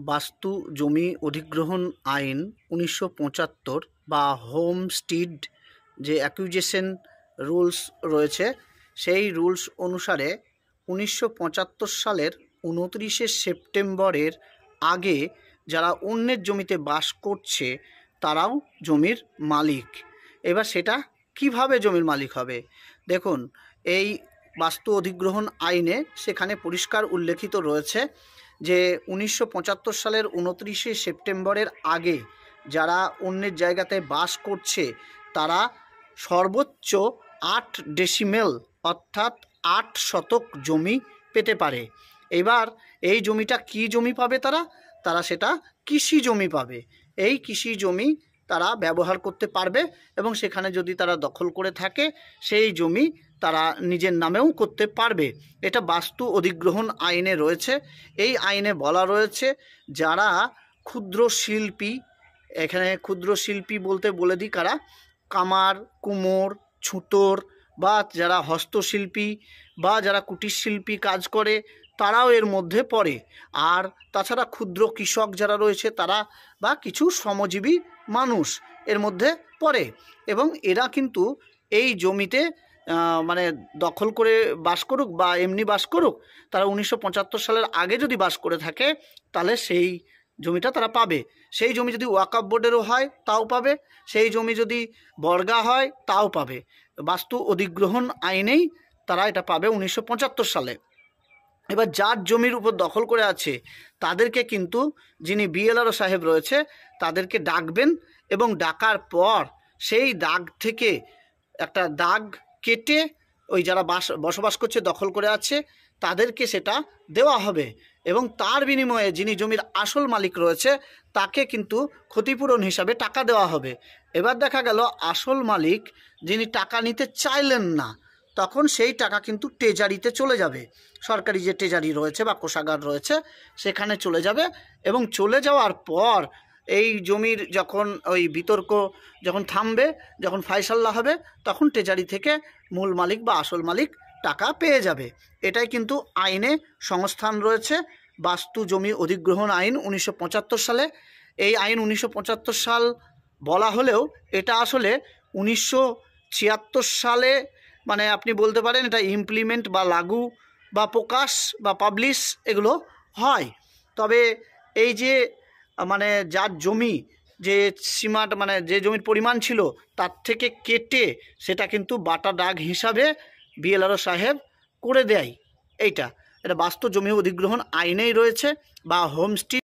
বাস্তু জমি অধিগ্রহণ আইন 1975 বা হোমস্টিড যে অ্যাকুইজিশন রুলস রয়েছে, সেই রুলস অনুসারে 1975 সালের 29শে সেপ্টেম্বরের আগে যারা অন্যের জমিতে বাস করছে তারাও জমির মালিক। এবার সেটা কিভাবে জমির মালিক হবে? দেখুন, এই বাস্তু অধিগ্রহণ আইনে সেখানে পরিষ্কার উল্লেখিত রয়েছে যে 1975 সালের 29শে সেপ্টেম্বরের আগে যারা অন্যের জায়গাতে বাস করছে তারা সর্বোচ্চ 8 ডেসিমেল অর্থাৎ 8 শতক জমি পেতে পারে। এবার এই জমিটা কি জমি পাবে? তারা সেটা কৃষি জমি পাবে। এই কৃষি জমি তারা ব্যবহার করতে পারবে এবং সেখানে যদি তারা দখল করে থাকে সেই জমি তারা নিজের নামেও করতে পারবে। এটা বাস্তু অধিগ্রহণ আইনে রয়েছে। এই আইনে বলা রয়েছে যারা ক্ষুদ্র শিল্পী, এখানে ক্ষুদ্র শিল্পী বলতে বলে দিই কারা, কামার, কুমোর, ছুতোর বা যারা হস্তশিল্পী বা যারা কুটির শিল্পী কাজ করে তারাও এর মধ্যে পড়ে। আর তাছাড়া ক্ষুদ্র কৃষক যারা রয়েছে তারা বা কিছু শ্রমজীবী মানুষ এর মধ্যে পড়ে এবং এরা কিন্তু এই জমিতে মানে দখল করে বাস করুক বা এমনি বাস করুক, তারা 1975 সালের আগে যদি বাস করে থাকে তাহলে সেই জমিটা তারা পাবে। সেই জমি যদি ওয়াকফ বোর্ডেরও হয় তাও পাবে, সেই জমি যদি বর্গা হয় তাও পাবে। বাস্তু অধিগ্রহণ আইনেই তারা এটা পাবে 1975 সালে। এবার যার জমির উপর দখল করে আছে তাদেরকে কিন্তু যিনি বিএলআরও সাহেব রয়েছে তাদেরকে ডাকবেন এবং ডাকার পর সেই দাগ থেকে একটা দাগ কেটে ওই যারা বসবাস করছে দখল করে আছে তাদেরকে সেটা দেওয়া হবে এবং তার বিনিময়ে যিনি জমির আসল মালিক রয়েছে তাকে কিন্তু ক্ষতিপূরণ হিসাবে টাকা দেওয়া হবে। এবার দেখা গেল আসল মালিক যিনি টাকা নিতে চাইলেন না, তখন সেই টাকা কিন্তু ট্রেজারিতে চলে যাবে। সরকারি যে ট্রেজারি রয়েছে বা কোষাগার রয়েছে সেখানে চলে যাবে এবং চলে যাওয়ার পর এই জমির যখন ওই বিতর্ক যখন থামবে, যখন ফায়সাল্লা হবে, তখন ট্রেজারি থেকে মূল মালিক বা আসল মালিক টাকা পেয়ে যাবে। এটাই কিন্তু আইনে সংস্থান রয়েছে বাস্তু জমি অধিগ্রহণ আইন 1975 সালে। এই আইন 1975 সাল বলা হলেও এটা আসলে 1976 সালে মানে আপনি বলতে পারেন এটা ইমপ্লিমেন্ট বা লাগু বা প্রকাশ বা পাবলিশ এগুলো হয়। তবে এই যে মানে যার জমি যে সীমাটা মানে যে জমির পরিমাণ ছিল তার থেকে কেটে সেটা কিন্তু বাটা দাগ হিসাবে বিএলআরও সাহেব করে দেয়। এটা বাস্তু জমি অধিগ্রহণ আইনেই রয়েছে বা হোমস্টিড